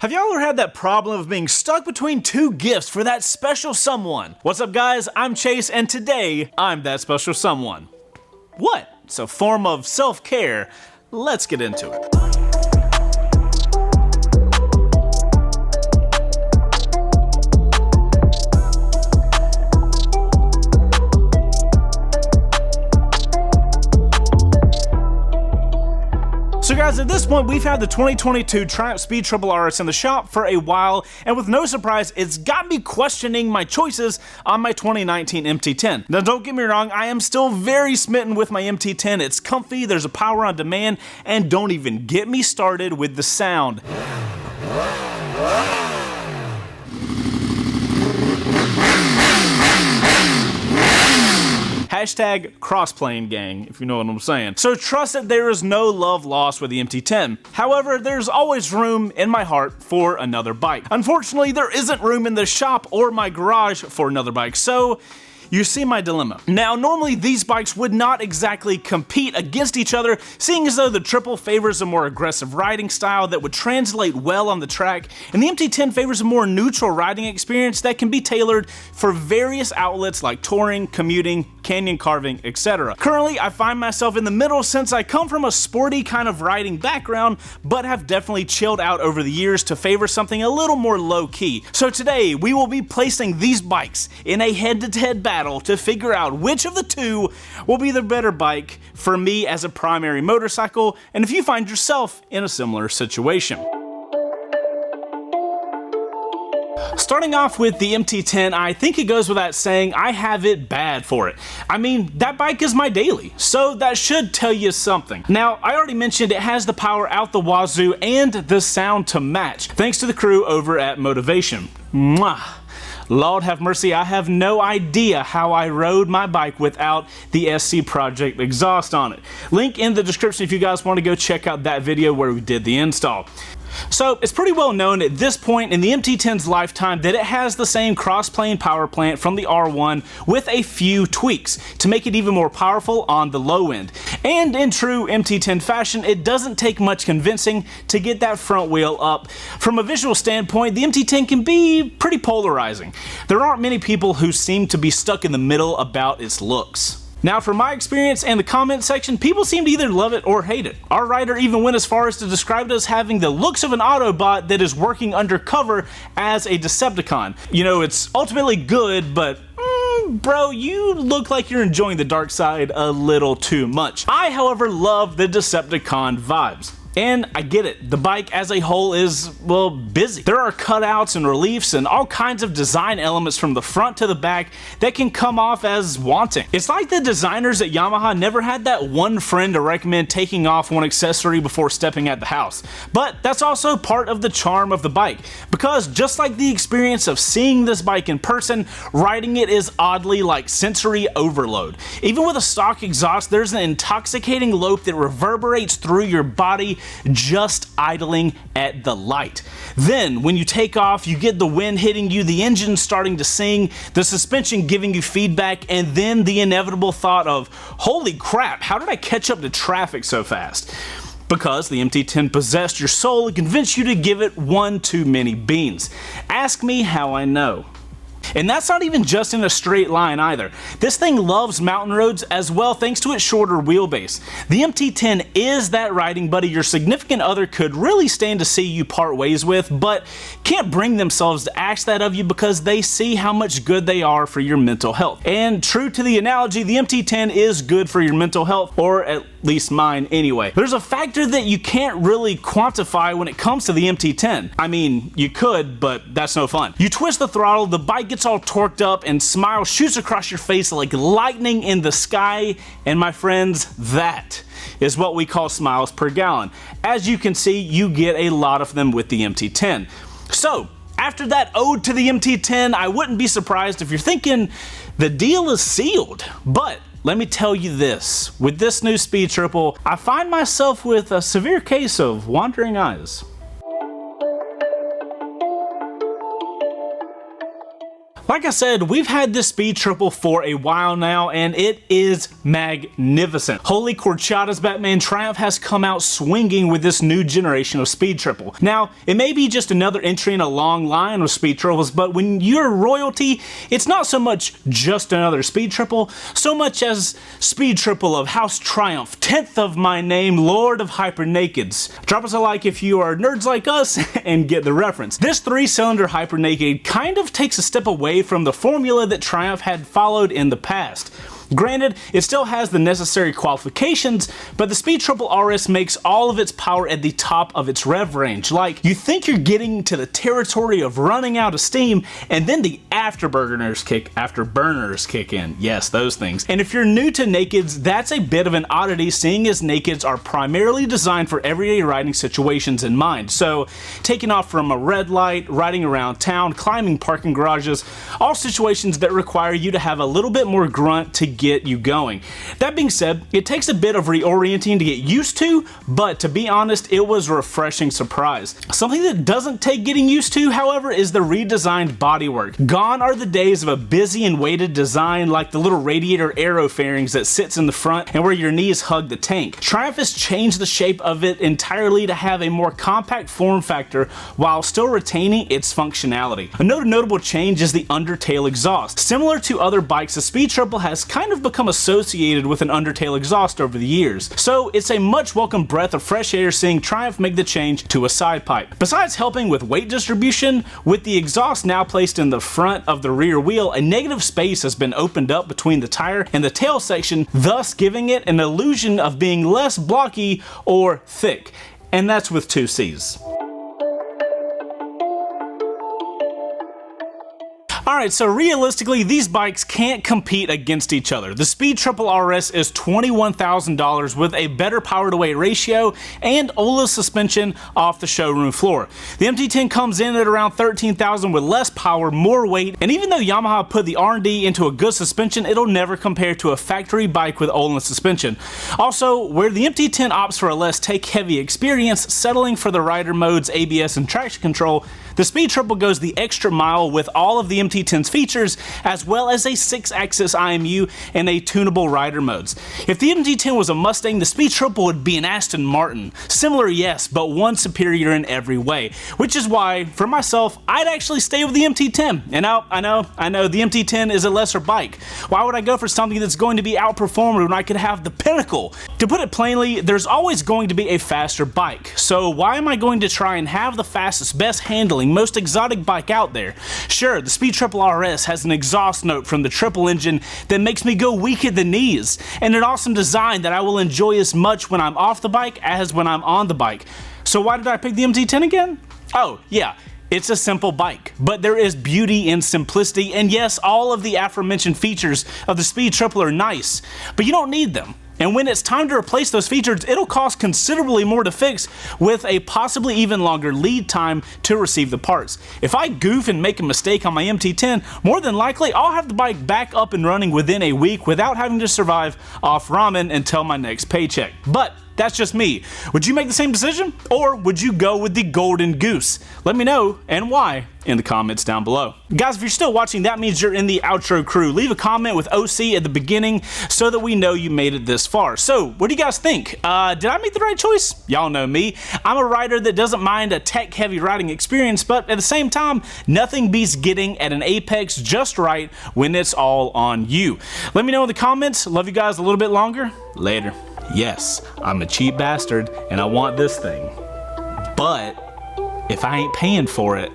Have y'all ever had that problem of being stuck between two gifts for that special someone? What's up guys, I'm Chase and today I'm that special someone. What? It's a form of self-care. Let's get into it. So guys, at this point, we've had the 2022 Triumph Speed Triple RS in the shop for a while, and with no surprise, it's got me questioning my choices on my 2019 MT-10. Now don't get me wrong, I am still very smitten with my MT-10. It's comfy, there's a power on demand, and don't even get me started with the sound. Hashtag cross-playing gang, if you know what I'm saying. So trust that there is no love lost with the MT-10. However, there's always room in my heart for another bike. Unfortunately, there isn't room in the shop or my garage for another bike, so you see my dilemma. Now, normally these bikes would not exactly compete against each other, seeing as though the Triple favors a more aggressive riding style that would translate well on the track, and the MT-10 favors a more neutral riding experience that can be tailored for various outlets like touring, commuting, canyon carving, etc. Currently, I find myself in the middle since I come from a sporty kind of riding background, but have definitely chilled out over the years to favor something a little more low-key. So today, we will be placing these bikes in a head-to-head battle to figure out which of the two will be the better bike for me as a primary motorcycle, and if you find yourself in a similar situation. Starting off with the MT-10, I think it goes without saying I have it bad for it. I mean, that bike is my daily, so that should tell you something. Now, I already mentioned it has the power out the wazoo and the sound to match, thanks to the crew over at Motivation. Mwah! Lord have mercy, I have no idea how I rode my bike without the SC Project exhaust on it. Link in the description if you guys want to go check out that video where we did the install. So it's pretty well known at this point in the MT-10's lifetime that it has the same cross-plane power plant from the R1 with a few tweaks to make it even more powerful on the low end. And in true MT-10 fashion, it doesn't take much convincing to get that front wheel up. From a visual standpoint, the MT-10 can be pretty polarizing. There aren't many people who seem to be stuck in the middle about its looks. Now, from my experience and the comment section, people seem to either love it or hate it. Our writer even went as far as to describe it as having the looks of an Autobot that is working undercover as a Decepticon. You know, it's ultimately good, but bro, you look like you're enjoying the dark side a little too much. I, however, love the Decepticon vibes. And I get it, the bike as a whole is, well, busy. There are cutouts and reliefs and all kinds of design elements from the front to the back that can come off as wanting. It's like the designers at Yamaha never had that one friend to recommend taking off one accessory before stepping at the house. But that's also part of the charm of the bike, because just like the experience of seeing this bike in person, riding it is oddly like sensory overload. Even with a stock exhaust, there's an intoxicating lope that reverberates through your body just idling at the light. Then when you take off, you get the wind hitting you, the engine starting to sing, the suspension giving you feedback, and then the inevitable thought of, holy crap, how did I catch up to traffic so fast? Because the MT-10 possessed your soul and convinced you to give it one too many beans. Ask me how I know. And that's not even just in a straight line either. This thing loves mountain roads as well thanks to its shorter wheelbase. The MT-10 is that riding buddy your significant other could really stand to see you part ways with, but can't bring themselves to ask that of you because they see how much good they are for your mental health. And true to the analogy, the MT-10 is good for your mental health, or at least mine anyway. There's a factor that you can't really quantify when it comes to the MT-10. I mean, you could, but that's no fun. You twist the throttle, the bike gets all torqued up, and smile shoots across your face like lightning in the sky, and my friends, that is what we call smiles per gallon. As you can see, you get a lot of them with the MT-10. So, after that ode to the MT-10, I wouldn't be surprised if you're thinking the deal is sealed, but let me tell you this, with this new Speed Triple, I find myself with a severe case of wandering eyes. Like I said, we've had this speed triple for a while now, and it is magnificent. Holy Corchadas, Batman, Triumph has come out swinging with this new generation of speed triple. Now, it may be just another entry in a long line of speed triples, but when you're royalty, it's not so much just another speed triple, so much as speed triple of House Triumph, 10th of my name, Lord of Hyper Nakeds. Drop us a like if you are nerds like us and get the reference. This 3-cylinder Hyper Naked kind of takes a step away from the formula that Triumph had followed in the past. Granted, it still has the necessary qualifications, but the Speed Triple RS makes all of its power at the top of its rev range. Like, you think you're getting to the territory of running out of steam, and then the afterburners kick in. Yes, those things. And if you're new to Nakeds, that's a bit of an oddity, seeing as Nakeds are primarily designed for everyday riding situations in mind. So, taking off from a red light, riding around town, climbing parking garages, all situations that require you to have a little bit more grunt to get you going. That being said, it takes a bit of reorienting to get used to, but to be honest, it was a refreshing surprise. Something that doesn't take getting used to, however, is the redesigned bodywork. Gone are the days of a busy and weighted design like the little radiator aero fairings that sits in the front and where your knees hug the tank. Triumph has changed the shape of it entirely to have a more compact form factor while still retaining its functionality. Another notable change is the undertail exhaust. Similar to other bikes, the Speed Triple has kind of become associated with an undertail exhaust over the years, so it's a much welcome breath of fresh air seeing Triumph make the change to a side pipe. Besides helping with weight distribution, with the exhaust now placed in the front of the rear wheel, a negative space has been opened up between the tire and the tail section, thus giving it an illusion of being less blocky or thick, and that's with 2 C's. Alright, so realistically, these bikes can't compete against each other. The Speed Triple RS is $21,000 with a better power to weight ratio and OLA suspension off the showroom floor. The MT-10 comes in at around $13,000 with less power, more weight, and even though Yamaha put the R&D into a good suspension, it'll never compare to a factory bike with OLA suspension. Also, where the MT-10 opts for a less take-heavy experience, settling for the rider modes, ABS, and traction control, the Speed Triple goes the extra mile with all of the MT-10's features, as well as a 6-axis IMU and a tunable rider modes. If the MT-10 was a Mustang, the Speed Triple would be an Aston Martin. Similar, yes, but one superior in every way. Which is why, for myself, I'd actually stay with the MT-10. And I know, the MT-10 is a lesser bike. Why would I go for something that's going to be outperformed when I could have the pinnacle? To put it plainly, there's always going to be a faster bike. So why am I going to try and have the fastest, best handling, most exotic bike out there? Sure, the Speed Triple RS has an exhaust note from the triple engine that makes me go weak at the knees, and an awesome design that I will enjoy as much when I'm off the bike as when I'm on the bike. So why did I pick the MT-10 again? Oh, yeah. It's a simple bike, but there is beauty in simplicity, and yes, all of the aforementioned features of the Speed Triple are nice, but you don't need them. And when it's time to replace those features, it'll cost considerably more to fix with a possibly even longer lead time to receive the parts. If I goof and make a mistake on my MT-10, more than likely I'll have the bike back up and running within a week without having to survive off ramen until my next paycheck. But that's just me. Would you make the same decision? Or would you go with the golden goose? Let me know, and why, in the comments down below. Guys, if you're still watching, that means you're in the outro crew. Leave a comment with OC at the beginning so that we know you made it this far. So, what do you guys think? Did I make the right choice? Y'all know me. I'm a rider that doesn't mind a tech-heavy riding experience, but at the same time, nothing beats getting at an apex just right when it's all on you. Let me know in the comments. Love you guys a little bit longer. Later. Yes, I'm a cheap bastard and I want this thing. But if I ain't paying for it,